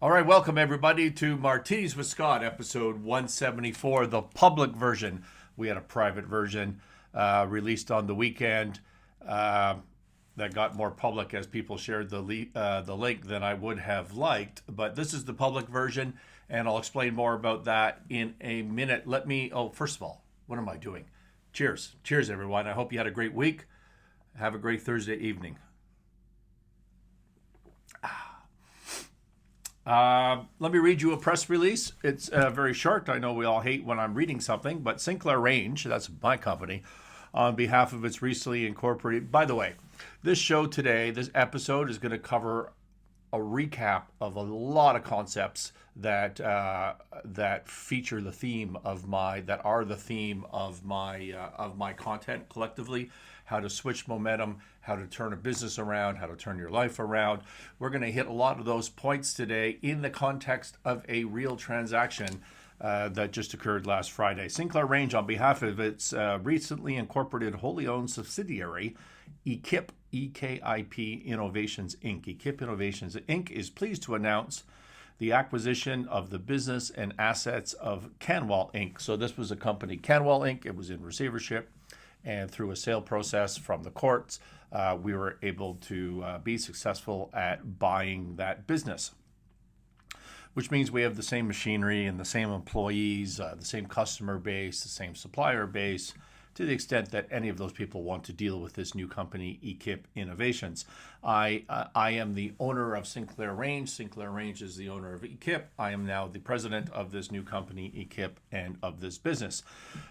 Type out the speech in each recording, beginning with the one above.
All right, welcome everybody to Martinis with Scott, episode 174, the public version. We had a private version released on the weekend that got more public as people shared the link than I would have liked. But this is the public version, and I'll explain more about that in a minute. First of all, what am I doing? Cheers. Cheers, everyone. I hope you had a great week. Have a great Thursday evening. Let me read you a press release. It's very short. I know we all hate when I'm reading something, but Sinclair Range, that's my company, on behalf of its recently incorporated. By the way, this show today, this episode is going to cover a recap of a lot of concepts that feature the theme of my content collectively. How to switch momentum, how to turn a business around, how to turn your life around. We're going to hit a lot of those points today in the context of a real transaction that just occurred last Friday. Sinclair Range, on behalf of its recently incorporated wholly owned subsidiary, Ekip, EKIP Innovations Inc. Ekip Innovations Inc. is pleased to announce the acquisition of the business and assets of Canwall Inc. So this was a company, Canwall Inc. It was in receivership. And through a sale process from the courts, we were able to be successful at buying that business, which means we have the same machinery and the same employees, the same customer base, the same supplier base, to the extent that any of those people want to deal with this new company, Ekip Innovations. I am the owner of Sinclair Range. Sinclair Range is the owner of Ekip. I am now the president of this new company, Ekip, and of this business.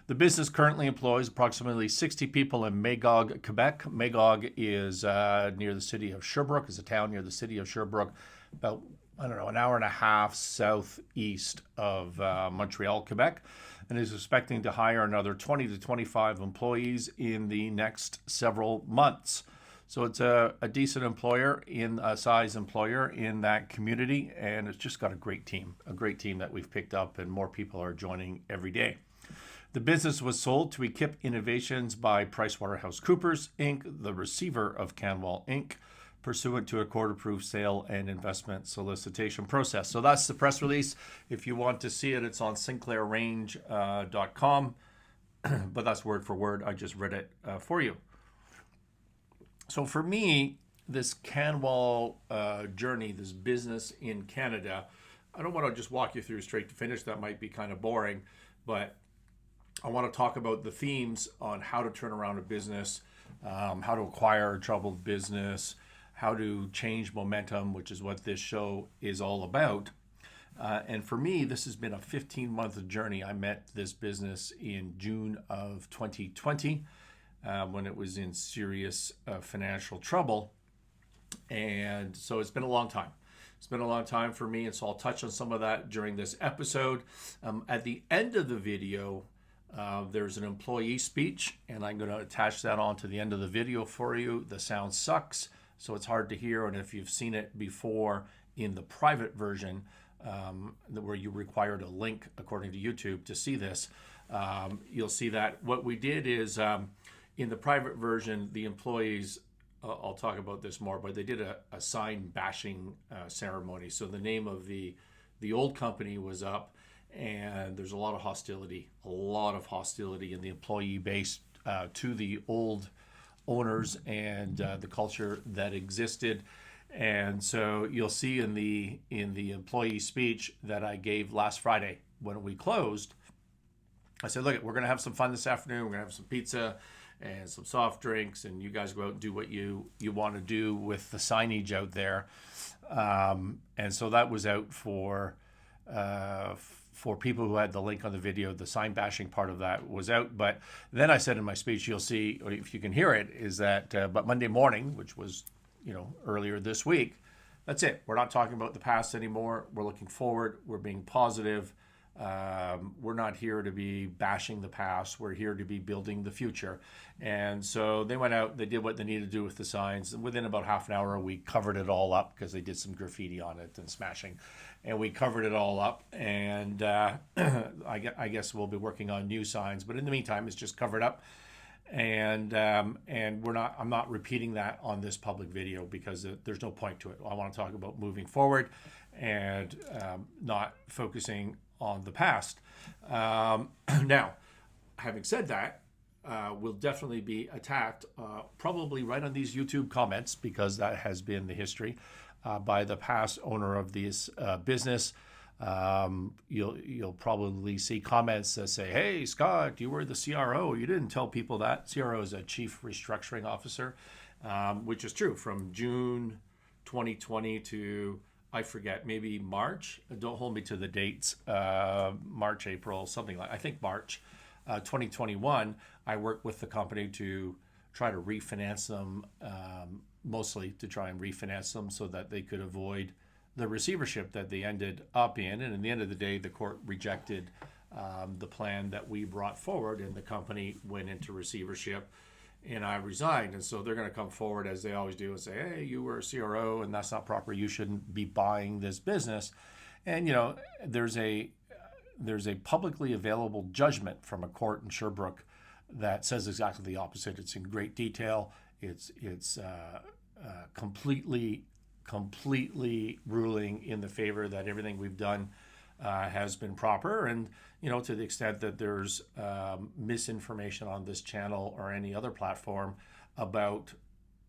The business currently employs approximately 60 people in Magog, Quebec. Magog is near the city of Sherbrooke. It's a town near the city of Sherbrooke, about an hour and a half southeast of Montreal, Quebec, and is expecting to hire another 20 to 25 employees in the next several months. So it's a decent employer, a size employer in that community, and it's just got a great team that we've picked up, and more people are joining every day. The business was sold to Ekip Innovations by PricewaterhouseCoopers Inc., the receiver of Canwall Inc., pursuant to a court-approved sale and investment solicitation process. So that's the press release. If you want to see it, it's on sinclairrange.com, but that's word for word. I just read it for you. So for me, this Canwall journey, this business in Canada, I don't want to just walk you through straight to finish. That might be kind of boring, but I want to talk about the themes on how to turn around a business, how to acquire a troubled business, how to change momentum, which is what this show is all about. And for me, this has been a 15-month journey. I met this business in June of 2020 when it was in serious financial trouble. And so it's been a long time. It's been a long time for me, and so I'll touch on some of that during this episode. At the end of the video, there's an employee speech, and I'm going to attach that onto the end of the video for you. The sound sucks, so it's hard to hear, and if you've seen it before in the private version, where you required a link according to YouTube to see this, you'll see that what we did is in the private version, the employees, I'll talk about this more, but they did a sign bashing ceremony. So the name of the old company was up, and there's a lot of hostility in the employee base to the old owners and the culture that existed. And so you'll see in the employee speech that I gave last Friday when we closed, I said, look, we're going to have some fun this afternoon. We're going to have some pizza and some soft drinks, and you guys go out and do what you want to do with the signage out there. And so that was out for people who had the link on the video. The sign bashing part of that was out. But then I said in my speech, you'll see, or if you can hear it, is that but Monday morning, which was earlier this week, that's it. We're not talking about the past anymore. We're looking forward. We're being positive. We're not here to be bashing the past. We're here to be building the future. And so they went out, they did what they needed to do with the signs. And within about half an hour, we covered it all up because they did some graffiti on it and smashing. And we covered it all up. And I guess we'll be working on new signs. But in the meantime, it's just covered up. and I'm not repeating that on this public video because there's no point to it. I want to talk about moving forward and not focusing on the past. Now, having said that, will definitely be attacked, probably right on these YouTube comments, because that has been the history by the past owner of this business. You'll probably see comments that say, "Hey, Scott, you were the CRO. You didn't tell people that." CRO is a Chief Restructuring Officer, which is true from June 2020 to, I forget, maybe March. Don't hold me to the dates. March, April, something like, I think March 2021. I worked with the company to try to refinance them, mostly to try and refinance them so that they could avoid the receivership that they ended up in. And in the end of the day, the court rejected the plan that we brought forward, and the company went into receivership, and I resigned. And so they're going to come forward, as they always do, and say, "Hey, you were a CRO, and that's not proper. You shouldn't be buying this business." And there's a publicly available judgment from a court in Sherbrooke that says exactly the opposite. It's in great detail. It's completely ruling in the favor that everything we've done has been proper. And to the extent that there's misinformation on this channel or any other platform about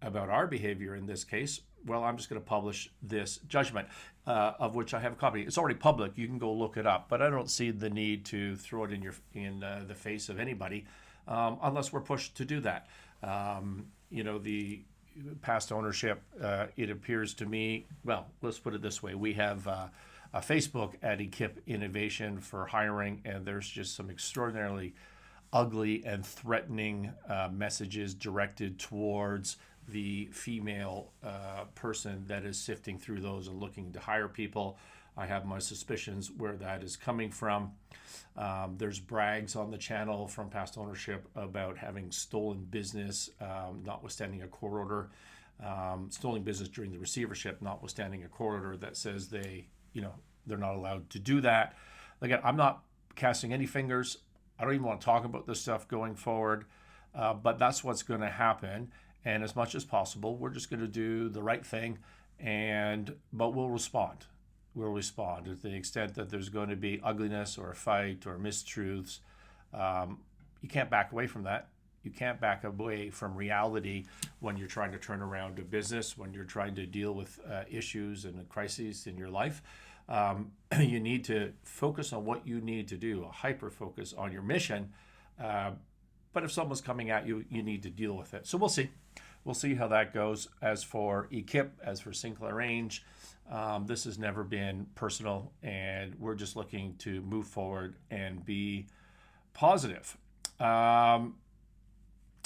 our behavior in this case, well, I'm just going to publish this judgment, of which I have a copy. It's already public. You can go look it up, but I don't see the need to throw it in the face of anybody, unless we're pushed to do that. The past ownership, it appears to me, well, let's put it this way. We have a Facebook at Ekip Innovation for hiring, and there's just some extraordinarily ugly and threatening messages directed towards the female person that is sifting through those and looking to hire people. I have my suspicions where that is coming from. There's brags on the channel from past ownership about having stolen business, notwithstanding a court order, stolen business during the receivership, notwithstanding a court order that says they're not allowed to do that. Again, I'm not casting any fingers. I don't even want to talk about this stuff going forward, but that's what's going to happen. And as much as possible, we're just going to do the right thing, but we'll respond. We'll respond to the extent that there's going to be ugliness or a fight or mistruths. You can't back away from that. You can't back away from reality when you're trying to turn around a business, when you're trying to deal with issues and crises in your life. You need to focus on what you need to do, a hyper focus on your mission. But if someone's coming at you, you need to deal with it. So we'll see. We'll see how that goes. As for Ekip, as for Sinclair Range, this has never been personal, and we're just looking to move forward and be positive.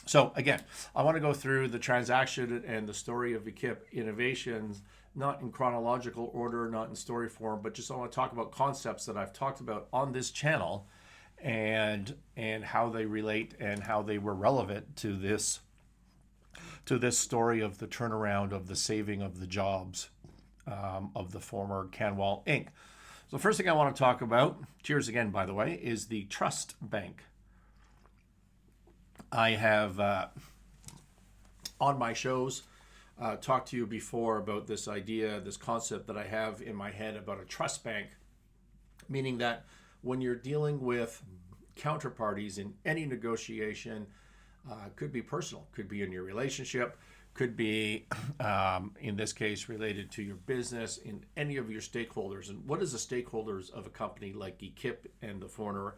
So again, I want to go through the transaction and the story of Ekip Innovations, not in chronological order, not in story form, but just I want to talk about concepts that I've talked about on this channel and how they relate and how they were relevant to this story of the turnaround of the saving of the jobs of the former Canwall Inc. So the first thing I want to talk about, cheers again, by the way, is the trust bank. I have, on my shows, talked to you before about this idea, this concept that I have in my head about a trust bank, meaning that when you're dealing with counterparties in any negotiation, could be personal, could be in your relationship, could be, in this case, related to your business, in any of your stakeholders. And what is the stakeholders of a company like Ekip and the former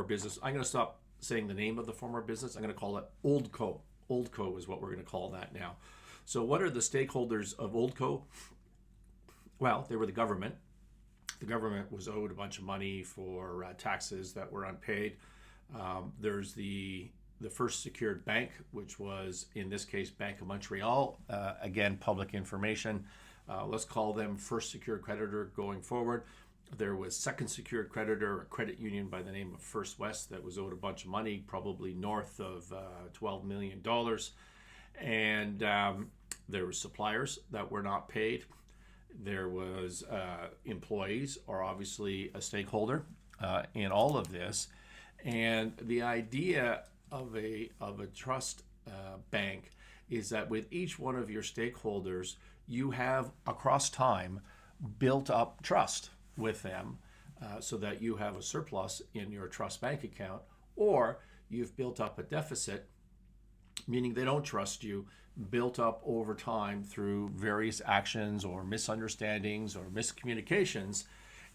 business? I'm going to stop saying the name of the former business. I'm going to call it Oldco. Oldco is what we're going to call that now. So what are the stakeholders of Oldco? Well, they were the government. The government was owed a bunch of money for taxes that were unpaid. There's the first secured bank, which was, in this case, Bank of Montreal. Again, public information. Let's call them first secured creditor going forward. There was second secured creditor, a credit union by the name of First West that was owed a bunch of money, probably north of $12 million. And there were suppliers that were not paid. There was employees are obviously a stakeholder in all of this. And the idea of a trust bank is that with each one of your stakeholders, you have across time built up trust with them, so that you have a surplus in your trust bank account, or you've built up a deficit, meaning they don't trust you, built up over time through various actions or misunderstandings or miscommunications,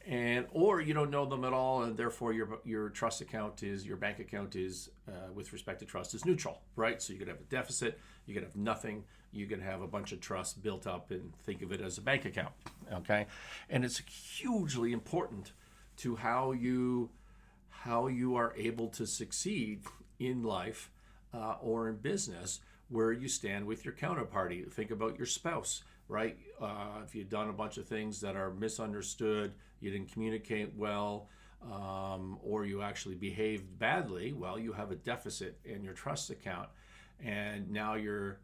and or you don't know them at all, and therefore your trust account is your bank account is with respect to trust is neutral, right? So you could have a deficit, you could have nothing, you could have a bunch of trust built up, and think of it as a bank account, okay? And it's hugely important to how you are able to succeed in life or in business, where you stand with your counterparty. Think about your spouse, right? If you've done a bunch of things that are misunderstood, you didn't communicate well, or you actually behaved badly, well, you have a deficit in your trust account, and now you're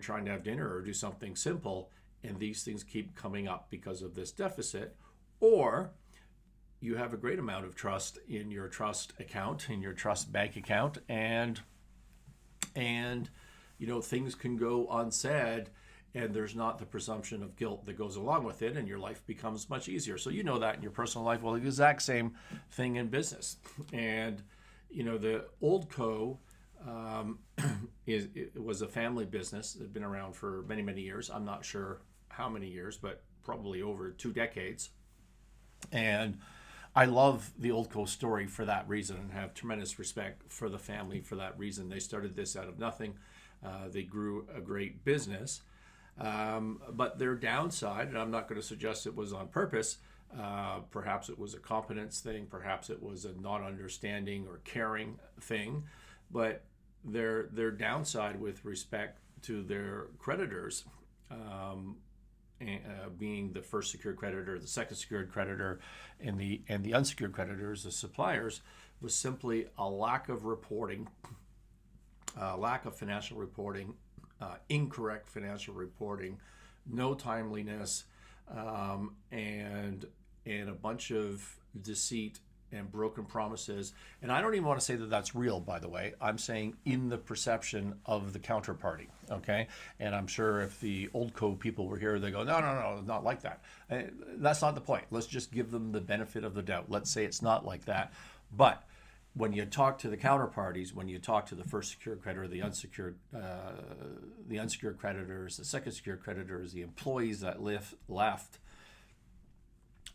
trying to have dinner or do something simple, and these things keep coming up because of this deficit. Or you have a great amount of trust in your trust account, in your trust bank account, and things can go unsaid, and there's not the presumption of guilt that goes along with it, and your life becomes much easier. So that in your personal life. Well, the exact same thing in business. And the old co it was a family business that had been around for many, many years. I'm not sure how many years, but probably over 2 decades. And I love the Old Co story for that reason, and have tremendous respect for the family for that reason. They started this out of nothing. They grew a great business. But their downside, and I'm not going to suggest it was on purpose, perhaps it was a competence thing, perhaps it was a not understanding or caring thing, but their downside with respect to their creditors, being the first secured creditor, the second secured creditor, and the unsecured creditors, the suppliers, was simply a lack of reporting, lack of financial reporting, incorrect financial reporting, no timeliness, and a bunch of deceit and broken promises. And I don't even want to say that that's real, by the way. I'm saying in the perception of the counterparty, okay? And I'm sure if the Old Co people were here, they go, no, not like that. That's not the point. Let's just give them the benefit of the doubt. Let's say it's not like that. But when you talk to the counterparties, when you talk to the first secured creditor, the unsecured creditors, the second secured creditors, the employees that left,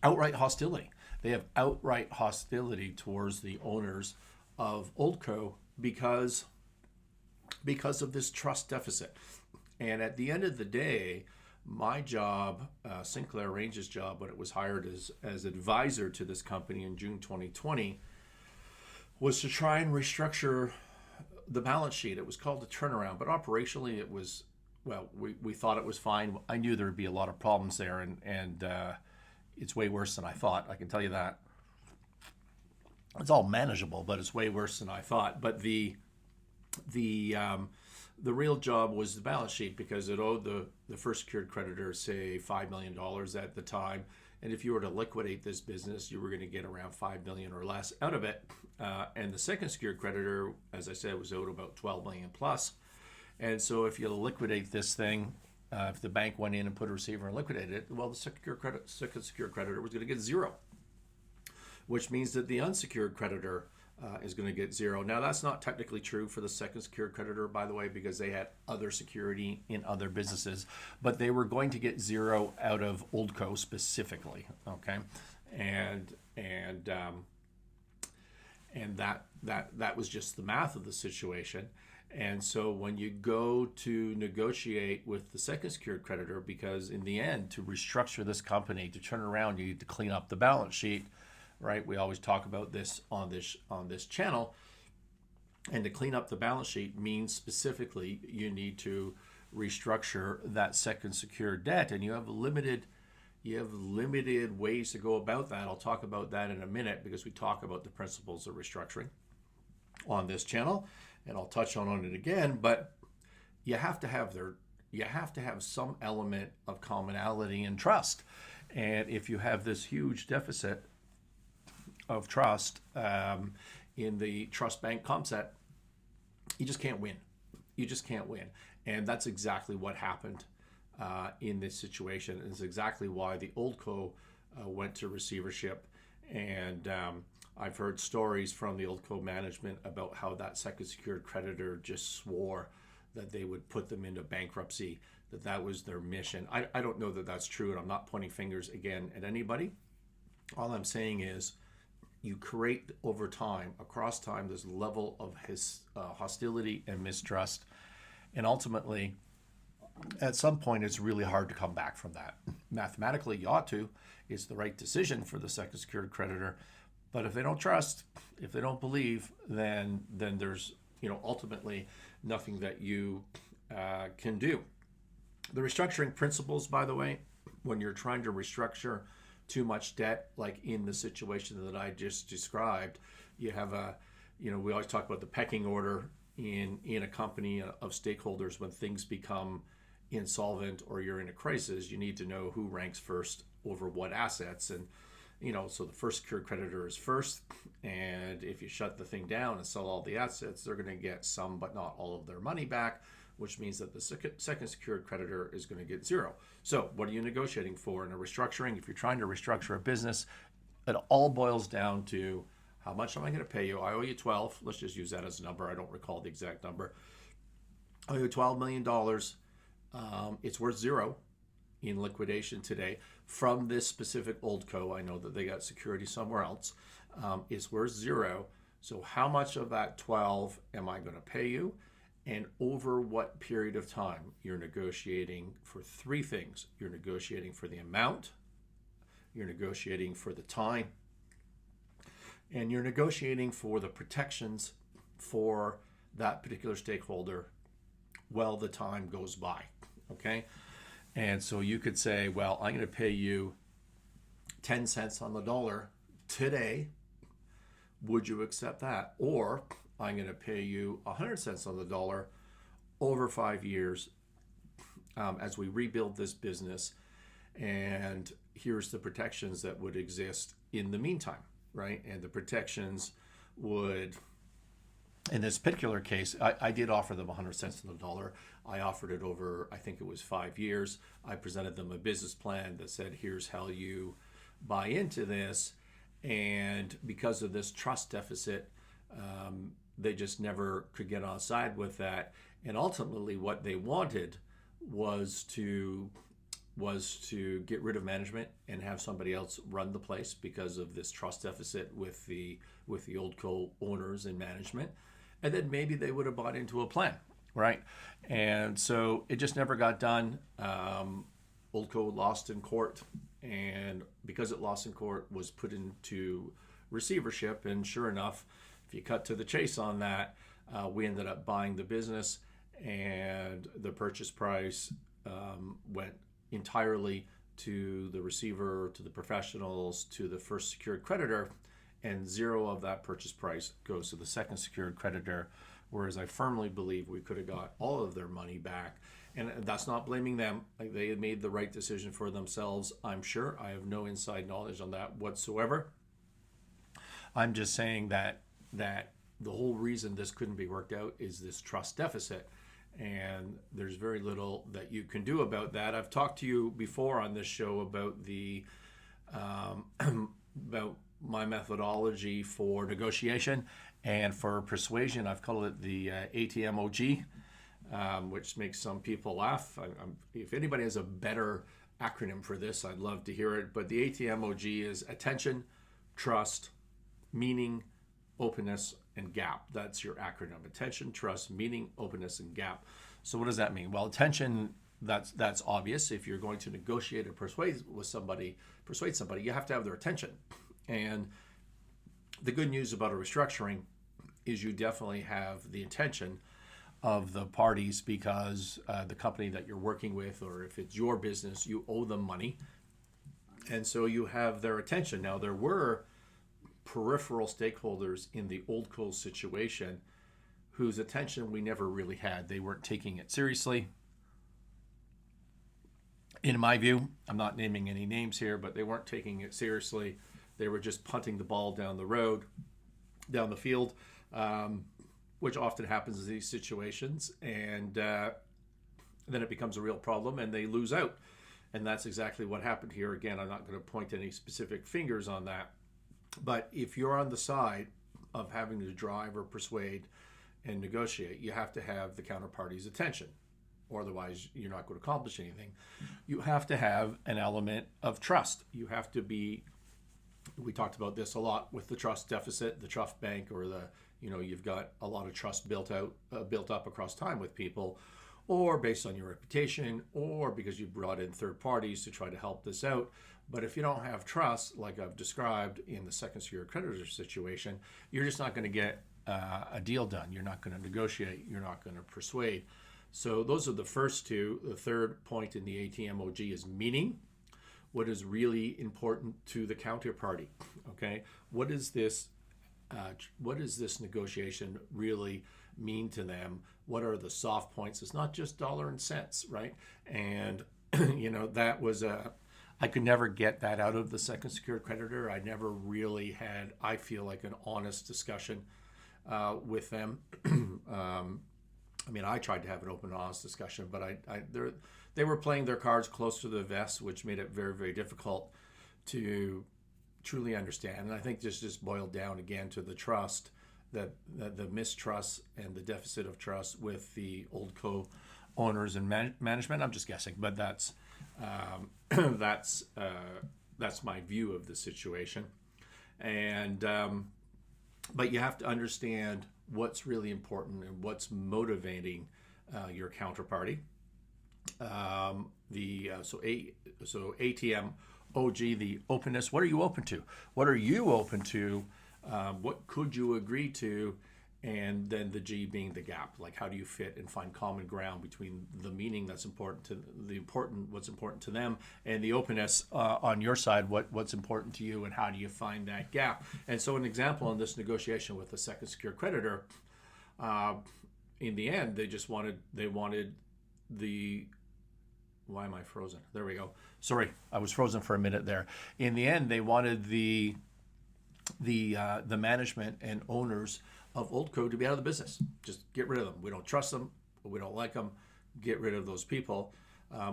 outright hostility. They have outright hostility towards the owners of Old Co because of this trust deficit. And at the end of the day, my job, Sinclair Range's job, when it was hired as advisor to this company in June 2020, was to try and restructure the balance sheet. It was called a turnaround, but operationally it was, well, we thought it was fine. I knew there would be a lot of problems there, and it's way worse than I thought. I can tell you that. It's all manageable, but it's way worse than I thought. But the real job was the balance sheet, because it owed the first secured creditor, say, $5 million at the time. And if you were to liquidate this business, you were going to get around $5 million or less out of it. And the second secured creditor, as I said, was owed about $12 million plus. And so if you liquidate this thing, if the bank went in and put a receiver and liquidated it, well, the second secured creditor was going to get zero, which means that the unsecured creditor is going to get zero. Now, that's not technically true for the second secured creditor, by the way, because they had other security in other businesses, but they were going to get zero out of Old Co specifically, okay? And that was just the math of the situation. And so when you go to negotiate with the second secured creditor, because in the end, to restructure this company, to turn around, you need to clean up the balance sheet, right? We always talk about this on this channel. And to clean up the balance sheet means specifically you need to restructure that second secured debt, and you have limited ways to go about that. I'll talk about that in a minute, because we talk about the principles of restructuring on this channel, and I'll touch on it again. But you have to have some element of commonality and trust. And if you have this huge deficit of trust in the trust bank concept, you just can't win. You just can't win. And that's exactly what happened in this situation. It's exactly why the old co went to receivership. And I've heard stories from the old co management about how that second secured creditor just swore that they would put them into bankruptcy, that was their mission. I don't know that that's true, and I'm not pointing fingers again at anybody. All I'm saying is you create over time, across time, this level of hostility and mistrust. And ultimately, at some point, it's really hard to come back from that. Mathematically, you ought to. It's the right decision for the second secured creditor. But if they don't trust, if they don't believe, then there's ultimately nothing that you can do. The restructuring principles, by the way, when you're trying to restructure too much debt, like in the situation that I just described, you have we always talk about the pecking order in a company of stakeholders. When things become insolvent or you're in a crisis, you need to know who ranks first over what assets. And so the first secured creditor is first, and if you shut the thing down and sell all the assets, they're going to get some but not all of their money back, which means that the second secured creditor is going to get zero. So what are you negotiating for in a restructuring? If you're trying to restructure a business, it all boils down to how much am I going to pay you? I owe you 12. Let's just use that as a number. I don't recall the exact number. I owe you $12 million. It's worth zero in liquidation today from this specific old co. I know that they got security somewhere else. It's worth zero. So how much of that 12 am I going to pay you? And over what period of time? You're negotiating for three things. You're negotiating for the amount, you're negotiating for the time, and you're negotiating for the protections for that particular stakeholder while the time goes by, okay? And so you could say, well, I'm going to pay you 10 cents on the dollar today. Would you accept that? Or I'm going to pay you 100 cents on the dollar over 5 years as we rebuild this business. And here's the protections that would exist in the meantime, right? And the protections would, in this particular case, I did offer them 100 cents on the dollar. I offered it over, I think it was 5 years. I presented them a business plan that said, here's how you buy into this. And because of this trust deficit, they just never could get on side with that. And ultimately what they wanted was to get rid of management and have somebody else run the place because of this trust deficit with the old co-owners and management. And then maybe they would have bought into a plan, right? And so it just never got done. Old co lost in court, and because it lost in court, was put into receivership. And sure enough, if you cut to the chase on that, we ended up buying the business, and the purchase price went entirely to the receiver, to the professionals, to the first secured creditor, and zero of that purchase price goes to the second secured creditor, whereas I firmly believe we could have got all of their money back. And that's not blaming them. Like, they had made the right decision for themselves, I'm sure. I have no inside knowledge on that whatsoever. I'm just saying that the whole reason this couldn't be worked out is this trust deficit. And there's very little that you can do about that. I've talked to you before on this show about about my methodology for negotiation and for persuasion. I've called it the ATMOG, which makes some people laugh. If anybody has a better acronym for this, I'd love to hear it. But the ATMOG is attention, trust, meaning, openness, and gap. That's your acronym: attention, trust, meaning, openness, and gap. So what does that mean? Well, attention, that's obvious. If you're going to negotiate or persuade somebody, you have to have their attention. And the good news about a restructuring is you definitely have the attention of the parties, because the company that you're working with, or if it's your business, you owe them money. And so you have their attention. Now, there were peripheral stakeholders in the old co situation whose attention we never really had. They weren't taking it seriously. In my view, I'm not naming any names here, but they weren't taking it seriously. They were just punting the ball down the road, down the field. which often happens in these situations, and then it becomes a real problem and they lose out. And that's exactly what happened here. Again, I'm not going to point any specific fingers on that, but if you're on the side of having to drive or persuade and negotiate, you have to have the counterparty's attention, or otherwise you're not going to accomplish anything. You have to have an element of trust. You have to be, we talked about this a lot with the trust deficit, the trust bank, or the, you've got a lot of trust built up across time with people, or based on your reputation, or because you brought in third parties to try to help this out. But if you don't have trust, like I've described in the second secured creditor situation, you're just not going to get a deal done. You're not going to negotiate. You're not going to persuade. So those are the first two. The third point in the ATMOG is meaning. What is really important to the counterparty? Okay, what is this negotiation really mean to them? What are the soft points? It's not just dollar and cents, right? And that was I could never get that out of the second secured creditor. I never really had, I feel like, an honest discussion with them. I tried to have an open and honest discussion, but they were playing their cards close to the vest, which made it very, very difficult to truly understand. And I think this just boiled down again to the trust, that the mistrust and the deficit of trust with the old co-owners and management. I'm just guessing, but that's my view of the situation. And but you have to understand what's really important and what's motivating your counterparty. So ATM OG, the openness. What are you open to? What are you open to? What could you agree to? And then the G being the gap. Like, how do you fit and find common ground between the meaning that's important to what's important to them, and the openness on your side, what's important to you, and how do you find that gap? And so, an example on this negotiation with the second secured creditor, in the end, they wanted the. Why am I frozen? There we go. Sorry, I was frozen for a minute there. In the end, they wanted the management and owners of Oldco to be out of the business. Just get rid of them. We don't trust them. We don't like them. Get rid of those people,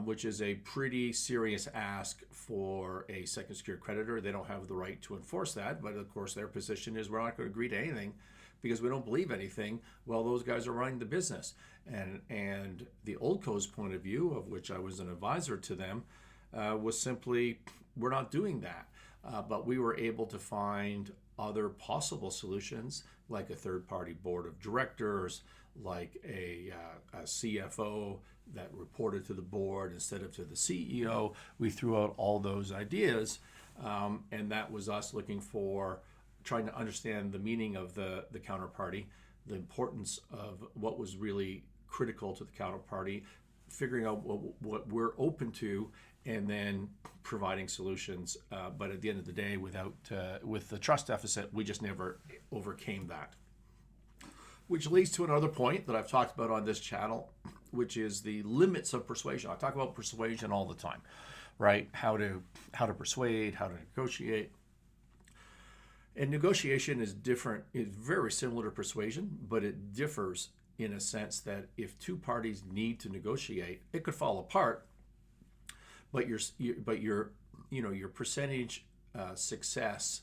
which is a pretty serious ask for a second secured creditor. They don't have the right to enforce that, but of course their position is we're not going to agree to anything because we don't believe anything while those guys are running the business. And the Oldco's point of view, of which I was an advisor to them, was simply, we're not doing that. But we were able to find other possible solutions, like a third-party board of directors, like a CFO that reported to the board instead of to the CEO. We threw out all those ideas, and that was us trying to understand the meaning of the counterparty, the importance of what was really critical to the counterparty, figuring out what we're open to, and then providing solutions. But at the end of the day, with the trust deficit, we just never overcame that. Which leads to another point that I've talked about on this channel, which is the limits of persuasion. I talk about persuasion all the time, right? How to persuade, how to negotiate. And negotiation is different, is very similar to persuasion, but it differs in a sense that if two parties need to negotiate, it could fall apart. But your percentage success,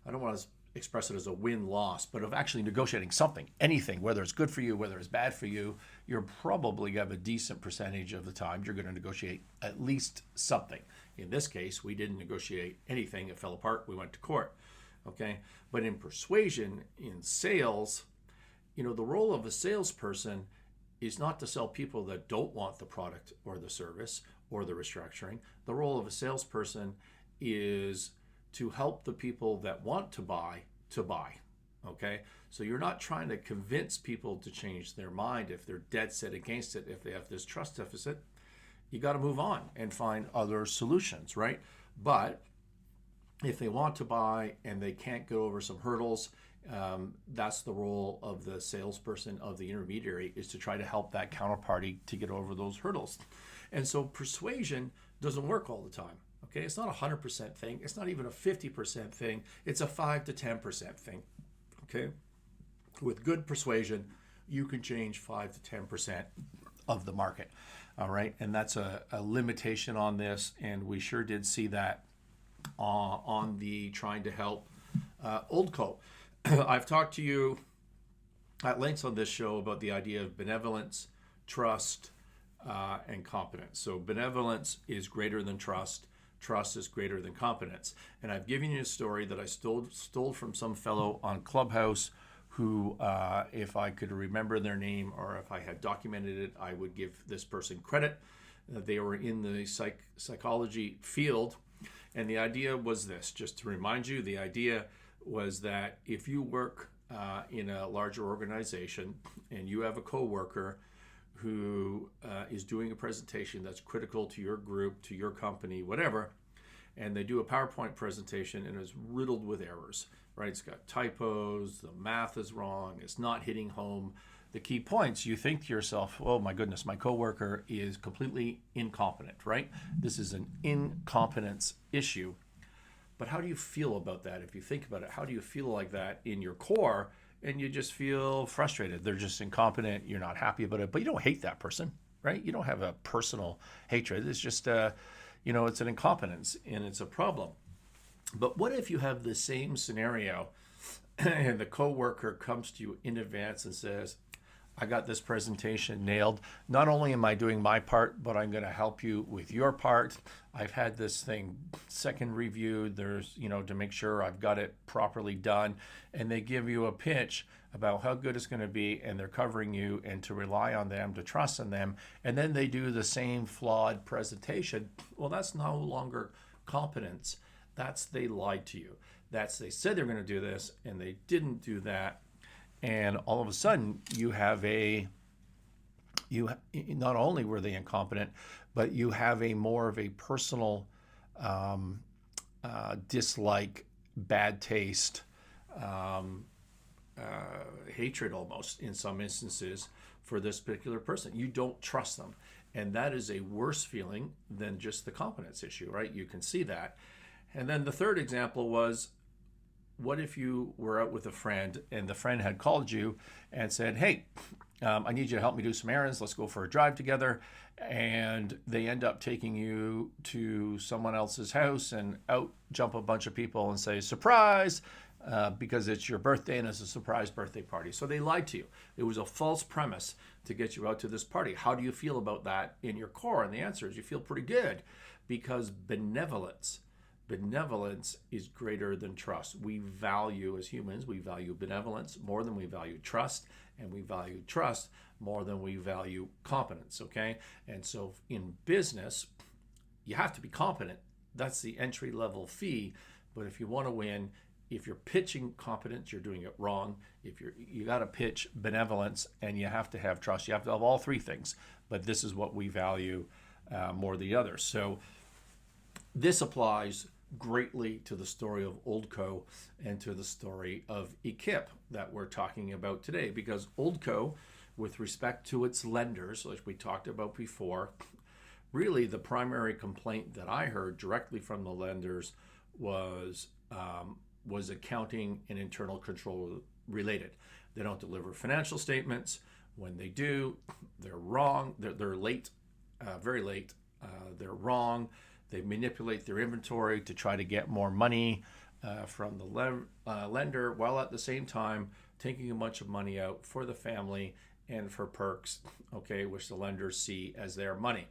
I don't want to express it as a win-loss, but of actually negotiating something, anything, whether it's good for you, whether it's bad for you, you're probably going to have a decent percentage of the time you're going to negotiate at least something. In this case, we didn't negotiate anything. It fell apart. We went to court. Okay, but in persuasion, in sales, the role of a salesperson is not to sell people that don't want the product or the service or the restructuring. The role of a salesperson is to help the people that want to buy. Okay, so you're not trying to convince people to change their mind if they're dead set against it, if they have this trust deficit. You got to move on and find other solutions, right? But if they want to buy and they can't go over some hurdles, that's the role of the salesperson, of the intermediary, is to try to help that counterparty to get over those hurdles. And so persuasion doesn't work all the time. Okay, it's not a 100% thing. It's not even a 50% thing. It's a 5 to 10% thing. Okay, with good persuasion, you can change 5 to 10% of the market. All right. And that's a limitation on this. And we sure did see that on the trying to help Oldco. I've talked to you at length on this show about the idea of benevolence, trust, and competence. So benevolence is greater than trust. Trust is greater than competence. And I've given you a story that I stole from some fellow on Clubhouse who, if I could remember their name or if I had documented it, I would give this person credit. They were in the psychology field. And the idea was this, just to remind you, the idea was that if you work in a larger organization and you have a coworker who is doing a presentation that's critical to your group, to your company, whatever, and they do a PowerPoint presentation and it's riddled with errors, right? It's got typos, the math is wrong, it's not hitting home the key points. You think to yourself, oh my goodness, my coworker is completely incompetent, right? This is an incompetence issue. But how do you feel about that? If you think about it, how do you feel like that in your core? And you just feel frustrated. They're just incompetent. You're not happy about it, but you don't hate that person, right? You don't have a personal hatred. It's just, it's an incompetence and it's a problem. But what if you have the same scenario and the coworker comes to you in advance and says, I got this presentation nailed. Not only am I doing my part, but I'm going to help you with your part. I've had this thing second reviewed. There's, to make sure I've got it properly done. And they give you a pitch about how good it's going to be, and they're covering you and to rely on them, to trust in them. And then they do the same flawed presentation. Well, that's no longer competence. That's they lied to you. That's they said they're going to do this and they didn't do that. And all of a sudden, not only were they incompetent, but you have a more of a personal dislike, bad taste, hatred almost in some instances for this particular person. You don't trust them. And that is a worse feeling than just the competence issue, right? You can see that. And then the third example was, what if you were out with a friend and the friend had called you and said, hey, I need you to help me do some errands. Let's go for a drive together. And they end up taking you to someone else's house and out jump a bunch of people and say, surprise, because it's your birthday and it's a surprise birthday party. So they lied to you. It was a false premise to get you out to this party. How do you feel about that in your core? And the answer is you feel pretty good, because benevolence is greater than trust. We value, as humans, we value benevolence more than we value trust, and we value trust more than we value competence, okay? And so in business, you have to be competent. That's the entry level fee. But if you want to win, if you're pitching competence, you're doing it wrong. You got to pitch benevolence, and you have to have trust. You have to have all three things. But this is what we value more than the others. So this applies greatly to the story of Oldco and to the story of Ekip that we're talking about today, because Oldco, with respect to its lenders, like we talked about before, really the primary complaint that I heard directly from the lenders was accounting and internal control related. They don't deliver financial statements. When they do, they're wrong. They're late, very late. They're wrong. They manipulate their inventory to try to get more money from the lender, while at the same time taking a bunch of money out for the family and for perks, okay, which the lenders see as their money.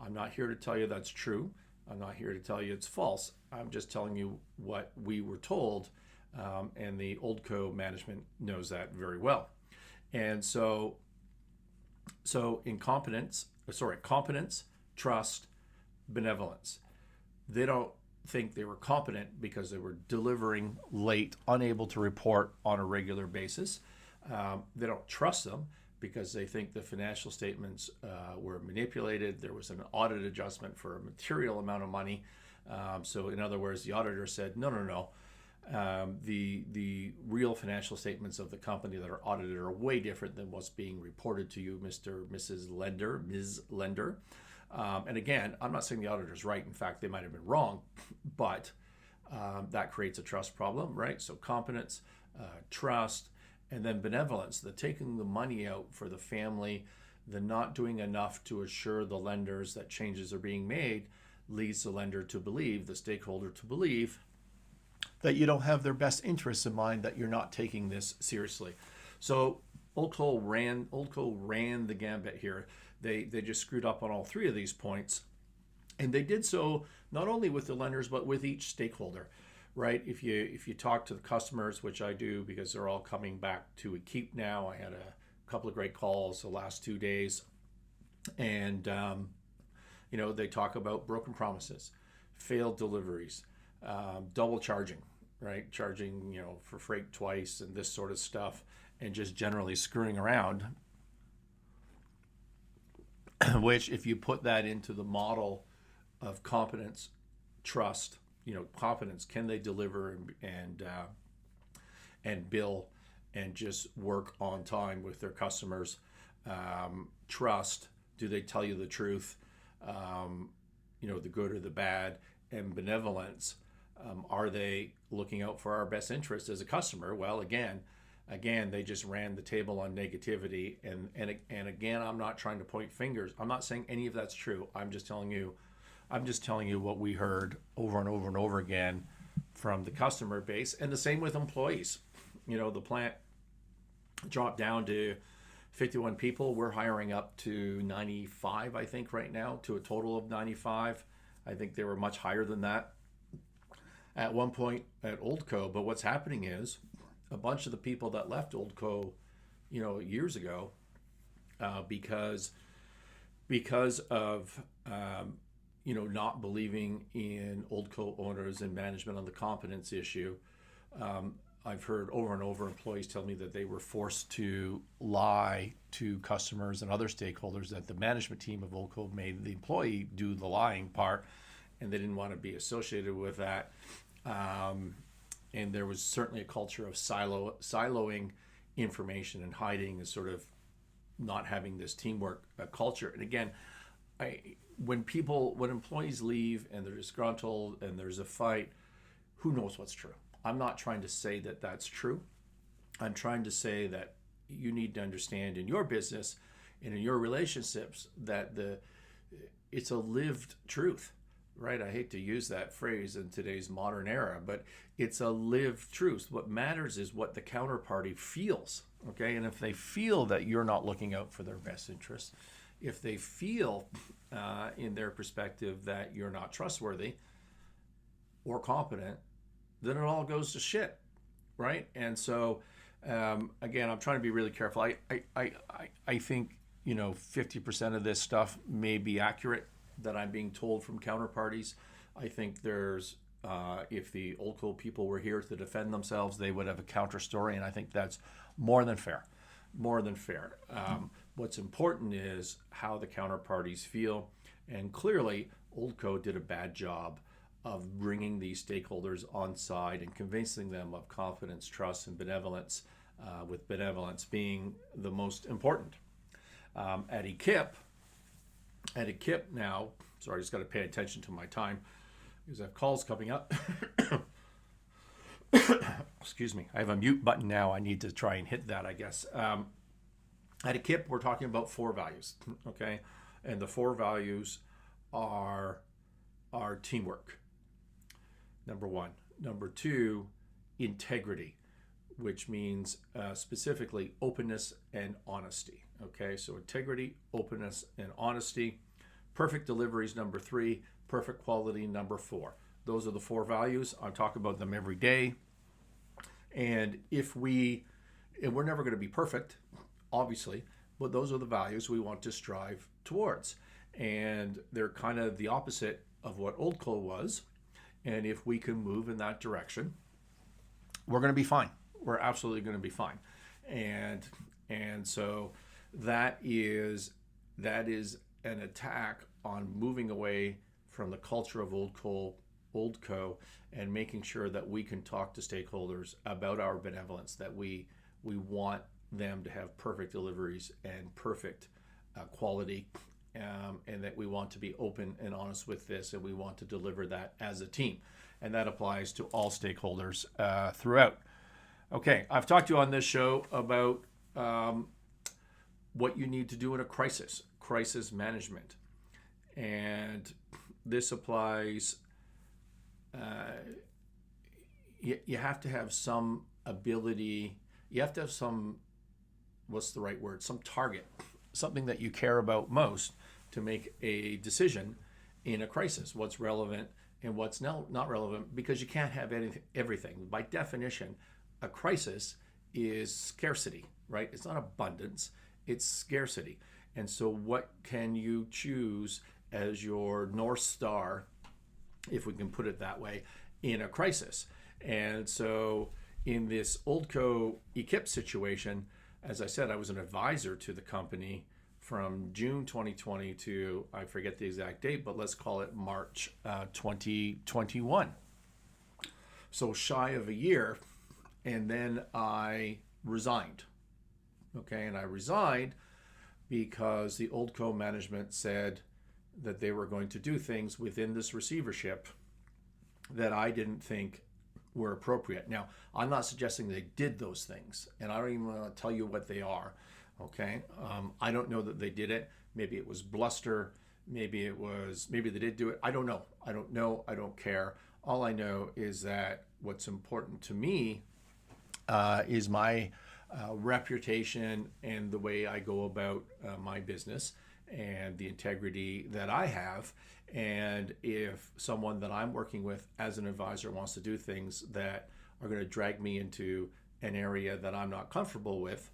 I'm not here to tell you that's true. I'm not here to tell you it's false. I'm just telling you what we were told, and the Oldco management knows that very well. And so competence, trust, benevolence. They don't think they were competent because they were delivering late, unable to report on a regular basis. They don't trust them because they think the financial statements were manipulated. There was an audit adjustment for a material amount of money. So in other words, the auditor said, no. The real financial statements of the company that are audited are way different than what's being reported to you, Mr. Mrs. Lender, Ms. Lender. And again, I'm not saying the auditor's right. In fact, they might have been wrong, but that creates a trust problem, right? So competence, trust, And then benevolence, the taking the money out for the family, the not doing enough to assure the lenders that changes are being made, leads the lender to believe, the stakeholder to believe, that you don't have their best interests in mind, that you're not taking this seriously. So Oldco ran the gambit here. They just screwed up on all three of these points. And they did so not only with the lenders, but with each stakeholder, right? If you talk to the customers, which I do because they're all coming back to Ekip now. I had a couple of great calls the last 2 days. And, they talk about broken promises, failed deliveries, double charging, right? Charging, for freight twice and this sort of stuff, and just generally screwing around. Which, if you put that into the model of competence, trust, competence, can they deliver and bill and just work on time with their customers? Trust, do they tell you the truth? The good or the bad? And benevolence, are they looking out for our best interest as a customer? Well, again, they just ran the table on negativity. And again, I'm not trying to point fingers. I'm not saying any of that's true. I'm just telling you what we heard over and over and over again from the customer base. And the same with employees. The plant dropped down to 51 people. We're hiring up to 95, I think, right now, to a total of 95. I think they were much higher than that at one point at Oldco. But what's happening is a bunch of the people that left Oldco, years ago, because of not believing in Oldco owners and management on the competence issue. I've heard over and over employees tell me that they were forced to lie to customers and other stakeholders, that the management team of Oldco made the employee do the lying part, and they didn't want to be associated with that. And there was certainly a culture of siloing information and hiding and sort of not having this teamwork culture. And again, when employees leave and they're disgruntled and there's a fight, who knows what's true? I'm not trying to say that that's true. I'm trying to say that you need to understand in your business and in your relationships that it's a lived truth, right? I hate to use that phrase in today's modern era, but it's a lived truth. What matters is what the counterparty feels, okay? And if they feel that you're not looking out for their best interests, if they feel in their perspective that you're not trustworthy or competent, then it all goes to shit, right? And so, again, I'm trying to be really careful. I think 50% of this stuff may be accurate that I'm being told from counterparties. I think there's, if the Oldco people were here to defend themselves, they would have a counter story, and I think that's more than fair. What's important is how the counterparties feel, and clearly Oldco did a bad job of bringing these stakeholders on side and convincing them of confidence, trust, and benevolence, with benevolence being the most important. At Ekip now, sorry, I just got to pay attention to my time because I have calls coming up. Excuse me. I have a mute button now. I need to try and hit that, I guess. At Ekip, we're talking about 4 values, okay? And the 4 values are teamwork, number 1. Number 2, integrity, which means specifically openness and honesty, okay? So integrity, openness, and honesty. Perfect deliveries, number 3. Perfect quality, number 4. Those are the 4 values. I talk about them every day. And we're never going to be perfect, obviously, but those are the values we want to strive towards. And they're kind of the opposite of what Oldco was. And if we can move in that direction, we're going to be fine. We're absolutely going to be fine. And so that is an attack on moving away from the culture of Oldco and making sure that we can talk to stakeholders about our benevolence, that we want them to have perfect deliveries and perfect quality, and that we want to be open and honest with this, and we want to deliver that as a team. And that applies to all stakeholders throughout. Okay, I've talked to you on this show about what you need to do in a crisis management. And this applies, you have to have some ability, you have to have some, what's the right word, some target, something that you care about most to make a decision in a crisis, what's relevant and what's not relevant, because you can't have everything. By definition, a crisis is scarcity, right? It's not abundance, it's scarcity. And so what can you choose as your North Star, if we can put it that way, in a crisis? And so in this Oldco Ekip situation, as I said, I was an advisor to the company from June 2020 to, I forget the exact date, but let's call it March 2021. So shy of a year, and then I resigned. Okay, and I resigned because the Oldco management said that they were going to do things within this receivership that I didn't think were appropriate. Now, I'm not suggesting they did those things, and I don't even want to tell you what they are. Okay, I don't know that they did it. Maybe it was bluster. Maybe they did do it. I don't know. I don't care. All I know is that what's important to me is my reputation and the way I go about my business and the integrity that I have. And if someone that I'm working with as an advisor wants to do things that are going to drag me into an area that I'm not comfortable with,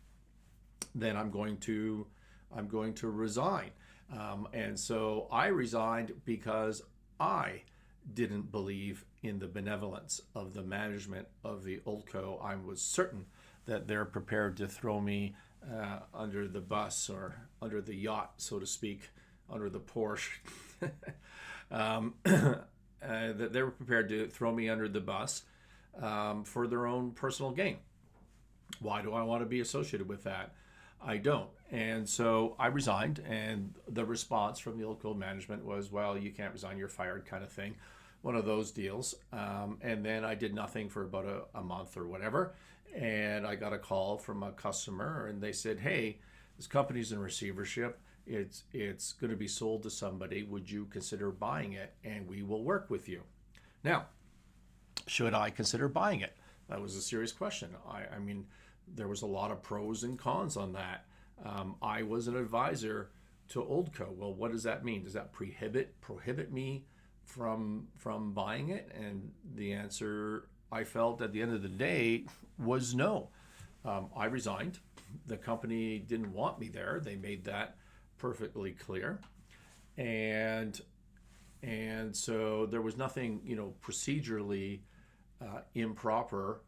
then I'm going to resign. And so I resigned because I didn't believe in the benevolence of the management of the Oldco. I was certain that they're prepared to throw me under the bus or under the yacht, so to speak, under the Porsche. That they were prepared to throw me under the bus for their own personal gain. Why do I want to be associated with that? I don't. And so I resigned, and the response from the Oldco management was, well, you can't resign, you're fired, kind of thing. One of those deals. And then I did nothing for about a month or whatever. And I got a call from a customer, and they said, hey, this company's in receivership. It's going to be sold to somebody. Would you consider buying it? And we will work with you. Now, should I consider buying it? That was a serious question. I mean, there was a lot of pros and cons on that. I was an advisor to Oldco. Well, what does that mean? Does that prohibit me from buying it? And the answer, I felt at the end of the day, was no. I resigned. The company didn't want me there. They made that perfectly clear. And so there was nothing, procedurally improper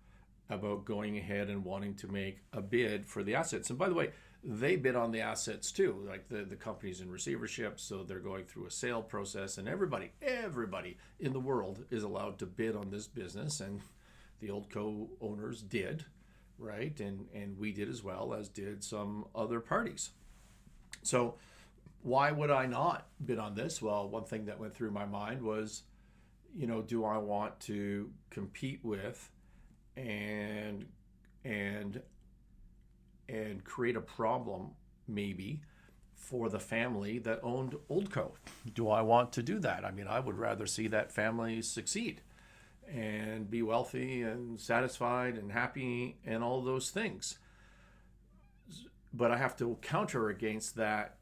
about going ahead and wanting to make a bid for the assets. And by the way, they bid on the assets too. Like the company's in receivership, so they're going through a sale process, and everybody in the world is allowed to bid on this business, and the Oldco owners did, right? And we did as well, as did some other parties. So why would I not bid on this? Well, one thing that went through my mind was, do I want to compete with and create a problem maybe for the family that owned Oldco? Do I want to do that? I mean, I would rather see that family succeed and be wealthy and satisfied and happy and all those things. But I have to counter against that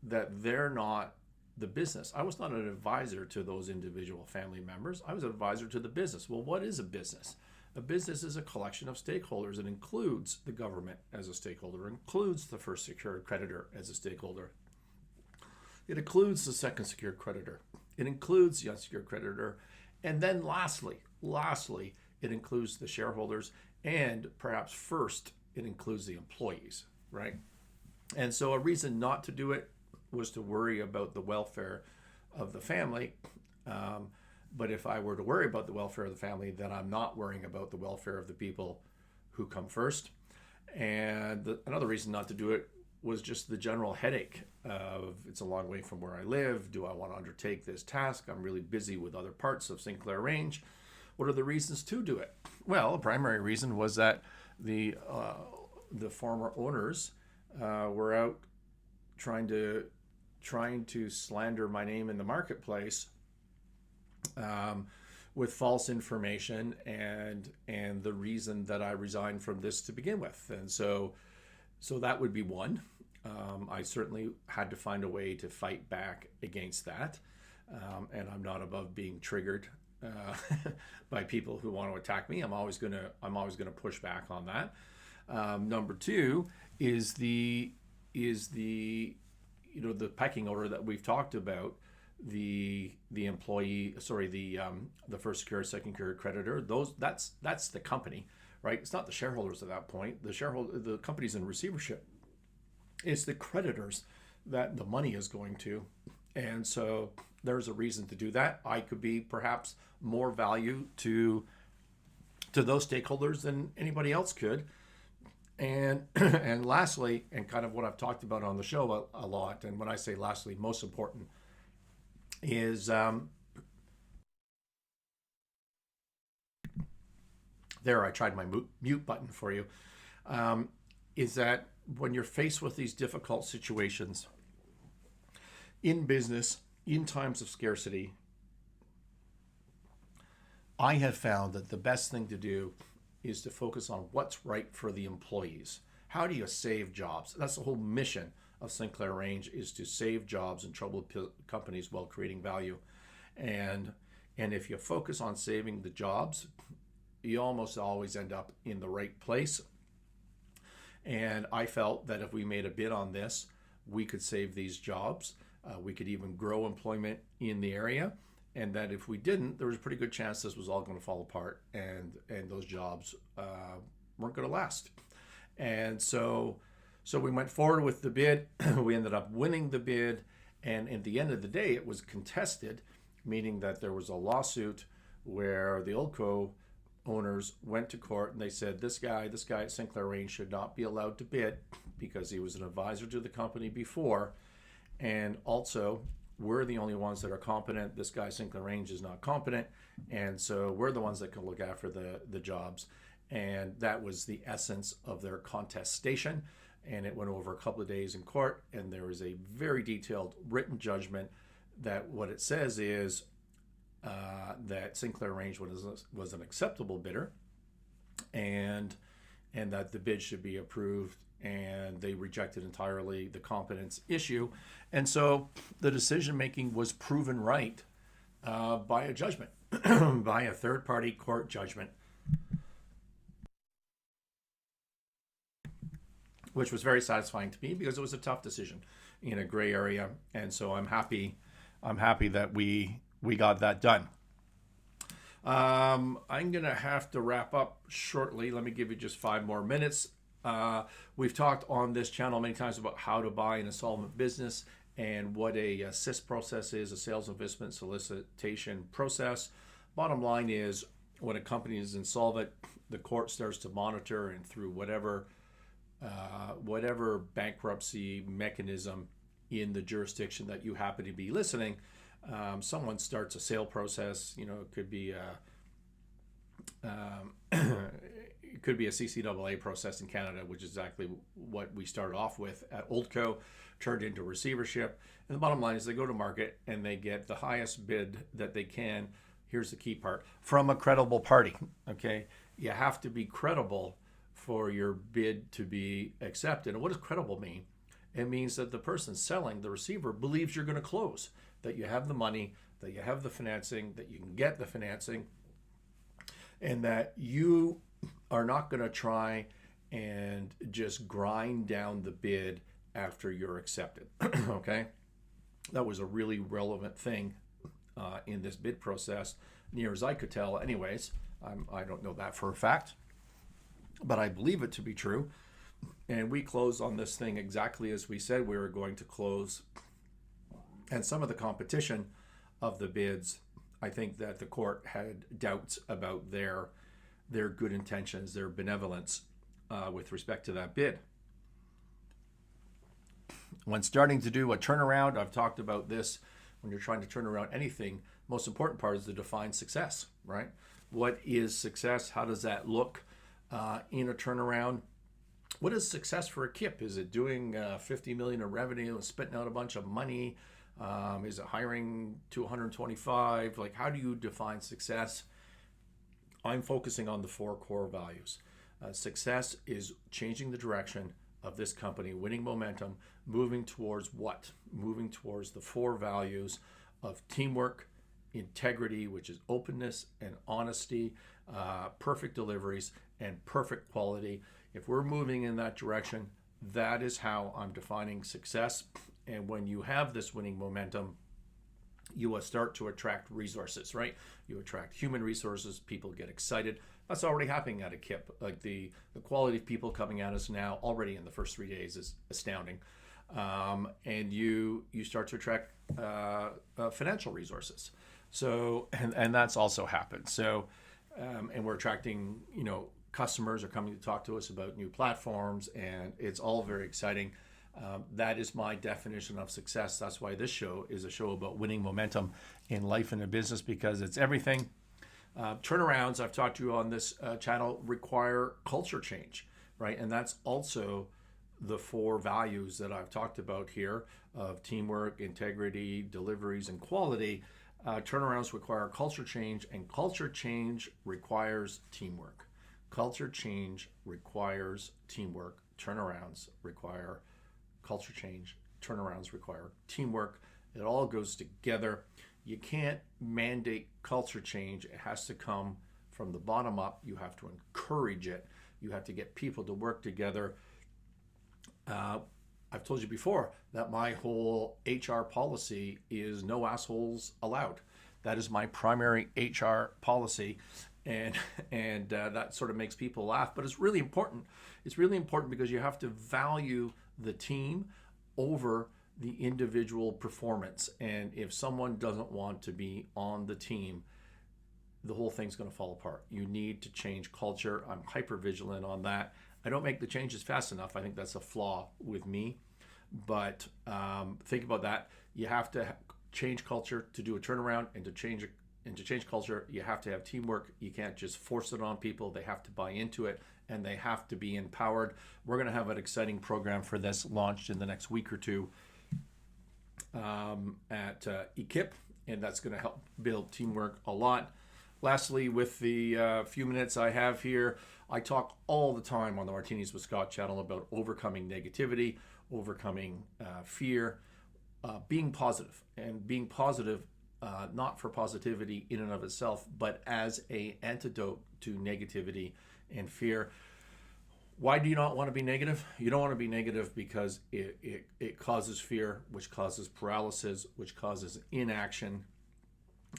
they're not the business. I was not an advisor to those individual family members. I was an advisor to the business. Well, what is a business? A business is a collection of stakeholders. It includes the government as a stakeholder, it includes the first secured creditor as a stakeholder. It includes the second secured creditor. It includes the unsecured creditor. And then lastly, it includes the shareholders. And perhaps first, it includes the employees, right? And so a reason not to do it was to worry about the welfare of the family. But if I were to worry about the welfare of the family, then I'm not worrying about the welfare of the people who come first. And another reason not to do it was just the general headache of, it's a long way from where I live. Do I want to undertake this task? I'm really busy with other parts of Sinclair Range. What are the reasons to do it? Well, the primary reason was that the former owners were out trying to slander my name in the marketplace with false information and the reason that I resigned from this to begin with. And so that would be one. I certainly had to find a way to fight back against that. And I'm not above being triggered by people who want to attack me. I'm always gonna push back on that. Number two is the the pecking order that we've talked about. The employee, the first secured, second secured creditor. That's the company, right? It's not the shareholders at that point. The company's in receivership. It's the creditors that the money is going to, and so there's a reason to do that. I could be perhaps more value to those stakeholders than anybody else could. And and lastly, and kind of what I've talked about on the show a lot, and when I say lastly, most important, is there, I tried my mute button for you, is that when you're faced with these difficult situations in business, in times of scarcity, I have found that the best thing to do is to focus on what's right for the employees. How do you save jobs? That's the whole mission of Sinclair Range, is to save jobs in troubled companies while creating value. And if you focus on saving the jobs, you almost always end up in the right place. And I felt that if we made a bid on this, we could save these jobs. We could even grow employment in the area. And that if we didn't, there was a pretty good chance this was all going to fall apart, and those jobs weren't going to last. And so we went forward with the bid. We ended up winning the bid. And at the end of the day, it was contested, meaning that there was a lawsuit where the old owners went to court and they said, this guy at Sinclair Range should not be allowed to bid because he was an advisor to the company before. And also, we're the only ones that are competent. This guy, Sinclair Range, is not competent. And so we're the ones that can look after the jobs. And that was the essence of their contestation. And it went over a couple of days in court. And there was a very detailed written judgment that what it says is that Sinclair Range was an acceptable bidder, and that the bid should be approved, and they rejected entirely the competence issue. And so the decision making was proven right by a judgment, by a third-party court judgment, which was very satisfying to me because it was a tough decision in a gray area. And so I'm happy that we got that done. I'm going to have to wrap up shortly. Let me give you just 5 more minutes. We've talked on this channel many times about how to buy an insolvent business and what a SIS process is, a sales investment solicitation process. Bottom line is, when a company is insolvent, the court starts to monitor, and through whatever bankruptcy mechanism in the jurisdiction that you happen to be listening, someone starts a sale process. It could be a CCAA process in Canada, which is exactly what we started off with at Oldco, turned into receivership. And the bottom line is they go to market and they get the highest bid that they can. Here's the key part: from a credible party. Okay, you have to be credible for your bid to be accepted. And what does credible mean? It means that the person selling, the receiver, believes you're going to close, that you have the money, that you have the financing, that you can get the financing, and that you are not going to try and just grind down the bid after you're accepted. Okay? That was a really relevant thing in this bid process, near as I could tell anyways. I don't know that for a fact, but I believe it to be true. And we closed on this thing exactly as we said we were going to close. And some of the competition of the bids, I think that the court had doubts about their good intentions, their benevolence with respect to that bid. When starting to do a turnaround, I've talked about this, when you're trying to turn around anything, most important part is to define success, right? What is success? How does that look? in a turnaround. What is success for Ekip? Is it doing 50 million in revenue and spitting out a bunch of money? Is it hiring to 125? Like, how do you define success? I'm focusing on the 4 core values. Success is changing the direction of this company, winning momentum, moving towards what? Moving towards the 4 values of teamwork, integrity, which is openness and honesty, perfect deliveries, and perfect quality. If we're moving in that direction, that is how I'm defining success. And when you have this winning momentum, you will start to attract resources, right? You attract human resources, people get excited. That's already happening at Ekip. Like the quality of people coming at us now already in the first 3 days is astounding. And you start to attract financial resources. So, and that's also happened. So, and we're attracting, customers are coming to talk to us about new platforms, and it's all very exciting. That is my definition of success. That's why this show is a show about winning momentum in life and in business, because it's everything. Turnarounds, I've talked to you on this channel, require culture change, right? And that's also the 4 values that I've talked about here of teamwork, integrity, deliveries, and quality. Turnarounds require culture change, and culture change requires teamwork. Culture change requires teamwork. Turnarounds require culture change. Turnarounds require teamwork. It all goes together. You can't mandate culture change. It has to come from the bottom up. You have to encourage it. You have to get people to work together. I've told you before that my whole HR policy is no assholes allowed. That is my primary HR policy. And that sort of makes people laugh, but it's really important. It's really important because you have to value the team over the individual performance. And if someone doesn't want to be on the team, the whole thing's going to fall apart. You need to change culture. I'm hyper vigilant on that. I don't make the changes fast enough. I think that's a flaw with me. But think about that. You have to change culture to do a turnaround, and to change culture, you have to have teamwork. You can't just force it on people. They have to buy into it, and they have to be empowered. We're going to have an exciting program for this launched in the next week or two at Ekip, and that's going to help build teamwork a lot. Lastly, with the few minutes I have here, I talk all the time on the Martinis with Scott channel about overcoming negativity, overcoming fear, being positive, and being positive not for positivity in and of itself, but as an antidote to negativity and fear. Why do you not want to be negative? You don't want to be negative because it causes fear, which causes paralysis, which causes inaction.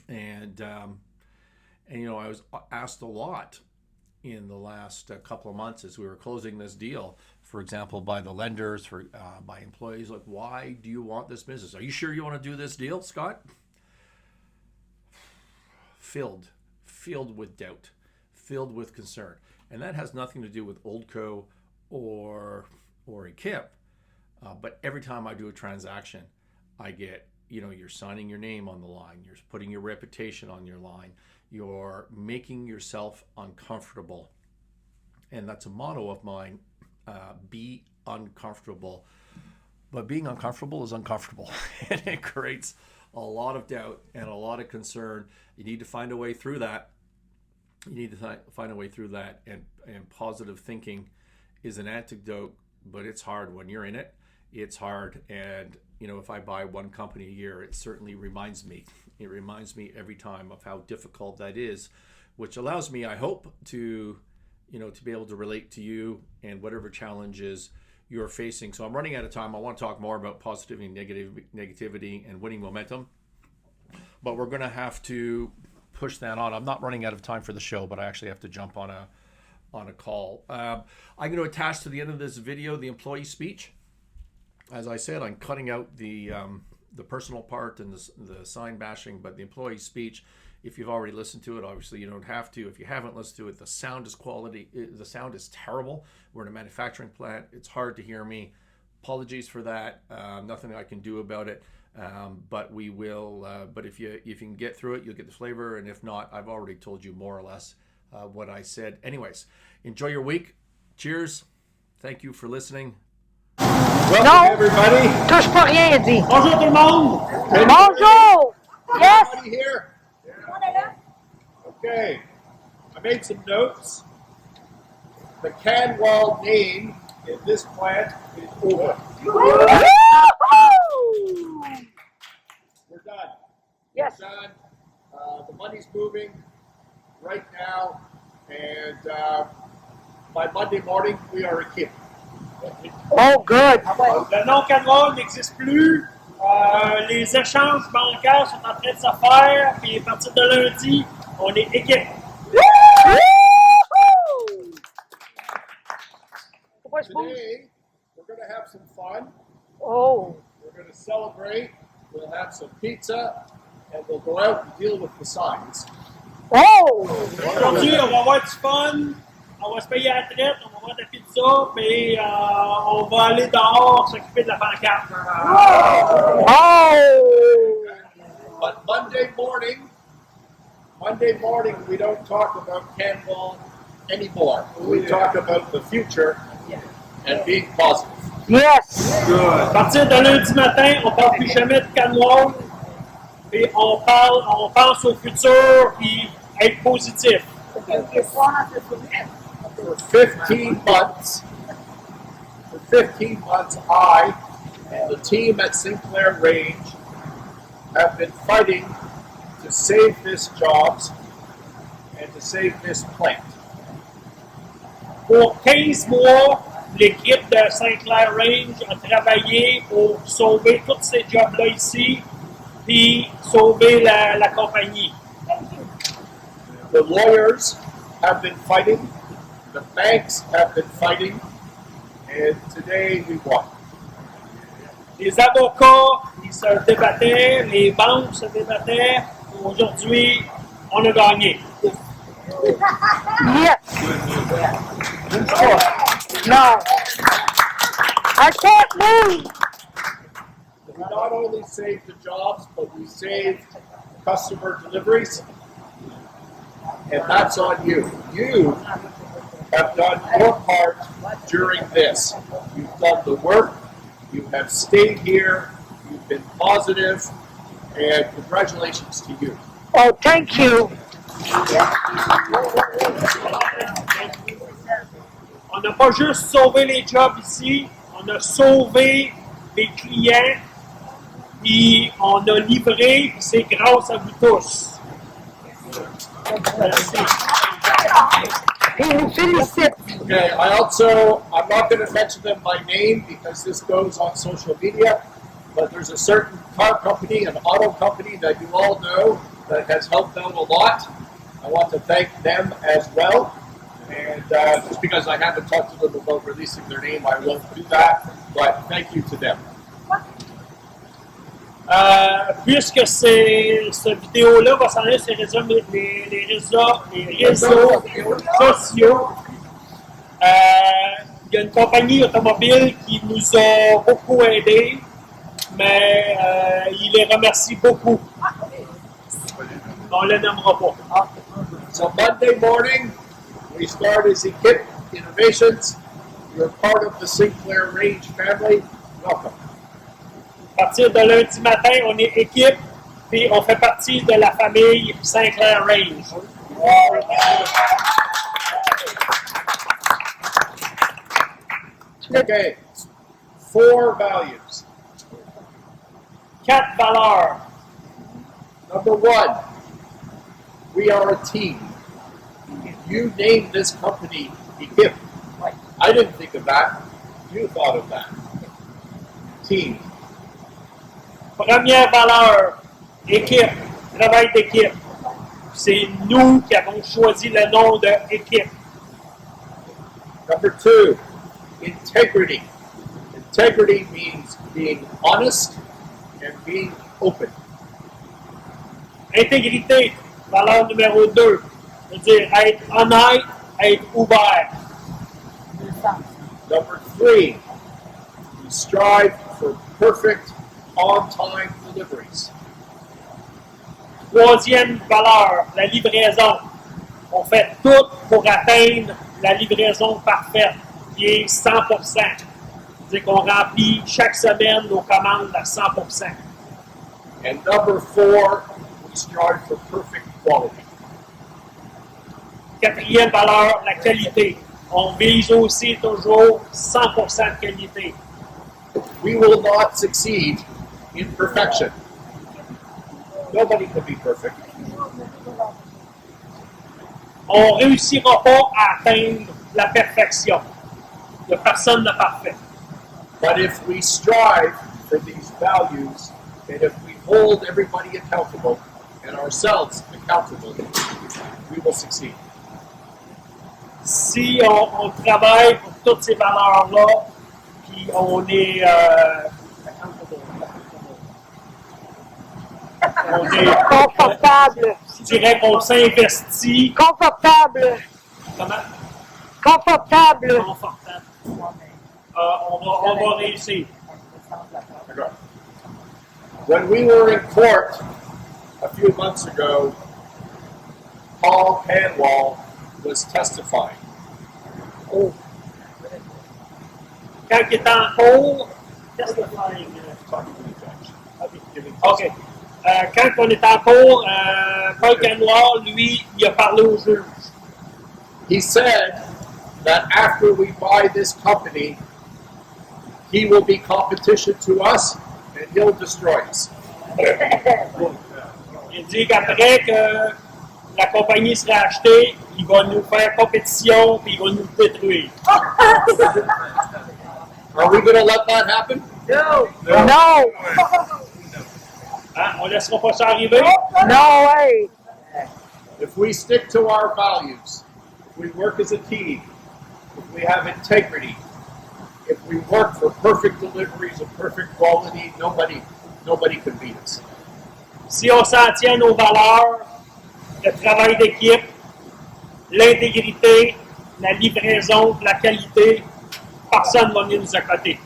And I was asked a lot in the last couple of months as we were closing this deal, for example, by the lenders, by employees, like, why do you want this business? Are you sure you want to do this deal, Scott? Filled with doubt, filled with concern. And that has nothing to do with Oldco or Ekip. But every time I do a transaction, I get, you're signing your name on the line, you're putting your reputation on your line, you're making yourself uncomfortable. And that's a motto of mine, be uncomfortable. But being uncomfortable is uncomfortable, and it creates a lot of doubt and a lot of concern. You need to find a way through that. And positive thinking is an antidote, but it's hard when you're in it. It's hard. And, if I buy one company a year, it certainly reminds me. It reminds me every time of how difficult that is, which allows me, I hope, to be able to relate to you and whatever challenges you're facing. So I'm running out of time. I want to talk more about positivity and negativity and winning momentum, but we're going to have to push that on. I'm not running out of time for the show, but I actually have to jump on a call. I'm going to attach to the end of this video the employee speech. As I said, I'm cutting out the personal part and the sign bashing, but the employee speech, if you've already listened to it, obviously you don't have to. If you haven't listened to it, the sound is terrible. We're in a manufacturing plant. It's hard to hear me. Apologies for that. Nothing I can do about it. But we will. But if you can get through it, you'll get the flavor. And if not, I've already told you more or less what I said. Anyways, enjoy your week. Cheers. Thank you for listening. Welcome, everybody. Touche pas rien, il dit. Bonjour tout le monde. Bonjour. Yes. Everybody here? Okay. I made some notes. The Canwell name in this plant is over. We're done. Yes. We're done. The money's moving right now, and by Monday morning, we are Ekip. Oh, good. Le nom Canwell n'existe plus. Les échanges bancaires sont en train de se faire. Puis à partir de lundi, on est Ekip. Today, we're going to have some fun. Oh. We're going to celebrate. We'll have some pizza, and we'll go out and deal with the signs. Oh. Aujourd'hui, on va avoir du fun. On va se payer à la traite. On va avoir de la pizza. Puis on va aller dehors s'occuper de la pancarte. Oh. But Monday morning, we don't talk about Canwell anymore. We talk about the future and being positive. Yes. À partir de lundi matin, on ne parle plus jamais de Canwell. Puis on pense au futur et être positif. For 15 months, I and the team at Sinclair Range have been fighting to save this jobs and to save this plant. Pour 15 mois, l'équipe de Sinclair Range a travaillé pour sauver tous ces jobs-là ici, puis sauver la compagnie. The lawyers have been fighting, the banks have been fighting, and today we won. Les avocats, ils se débattaient, les banques se débattaient. Aujourd'hui, on a gagné. Yes. No. I can't move. We not only saved the jobs, but we saved customer deliveries, and that's on you. You have done your part during this. You've done the work, you have stayed here, you've been positive, and congratulations to you. Oh, thank you. On n'a pas juste sauvé les jobs ici, on a sauvé les clients, et on a livré, c'est grâce à vous tous. Merci. He will félicite. Okay, I'm not going to mention them by name because this goes on social media, but there's a certain car company, an auto company that you all know that has helped out a lot. I want to thank them as well. And just because I haven't talked to them about releasing their name, I won't do that, but thank you to them. Puisque cette vidéo-là va s'en aller sur les réseaux sociaux, il y a une compagnie automobile qui nous a beaucoup aidés, mais il les remercie beaucoup. On ne les nommera pas. So Monday morning, we start as Ekip Innovations. You're part of the Sinclair Range family. Welcome. À partir de lundi matin, on est Ekip, puis on fait partie de la famille Sinclair Range. Okay, 4 values. 4 valeurs. Number 1, we are a team. You named this company Ekip. I didn't think of that. You thought of that. Team. Première valeur, équipe, travail d'équipe. C'est nous qui avons choisi le nom de Ekip. Number 2, integrity. Integrity means being honest and being open. Intégrité, valeur numéro 2. C'est-à-dire être honnête, être ouvert. Number 3, we strive for perfect on-time deliveries. Troisième valeur, la livraison. On fait tout pour atteindre la livraison parfaite, qui est 100%. C'est-à-dire qu'on remplit chaque semaine nos commandes à 100%. And number 4, we strive for perfect quality. Quatrième valeur, la qualité. On vise aussi toujours 100% de qualité. We will not succeed in perfection. Nobody can be perfect. On ne réussira pas à atteindre la perfection. Il n'y a personne de parfait. But if we strive for these values, and if we hold everybody accountable and ourselves accountable, we will succeed. Si on travaille pour toutes ces valeurs-là, puis on est, Confortable. je dirais qu'on s'investit. Confortable. Comment? Confortable. Confortable. On va réussir. When we were in court a few months ago, Paul Panwall was testifying. Oh. Quand il est en cours, testifying. Talking to the judge. Giving OK. Quand on est en cours, Paul Canoir, lui, il a parlé au juge. He said that after we buy this company, he will be competition to us and he'll destroy us. Il dit qu'après que la compagnie sera achetée, il va nous faire compétition puis il va nous détruire. Are we going to let that happen? No. Hein? On ne laissera pas ça arriver. No way. If we stick to our values, if we work as a team, if we have integrity, if we work for perfect deliveries of perfect quality, nobody can beat us. Si on s'en tient à nos valeurs, le travail d'équipe, l'intégrité, la livraison, la qualité, personne ne va venir nous accoter.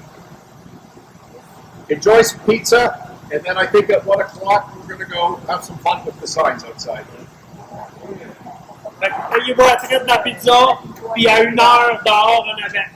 Enjoy some pizza, and then I think at 1 o'clock we're going to go have some fun with the signs outside. Fait que payez-vous la traite de la pizza, puis à 1 heure dehors en avant.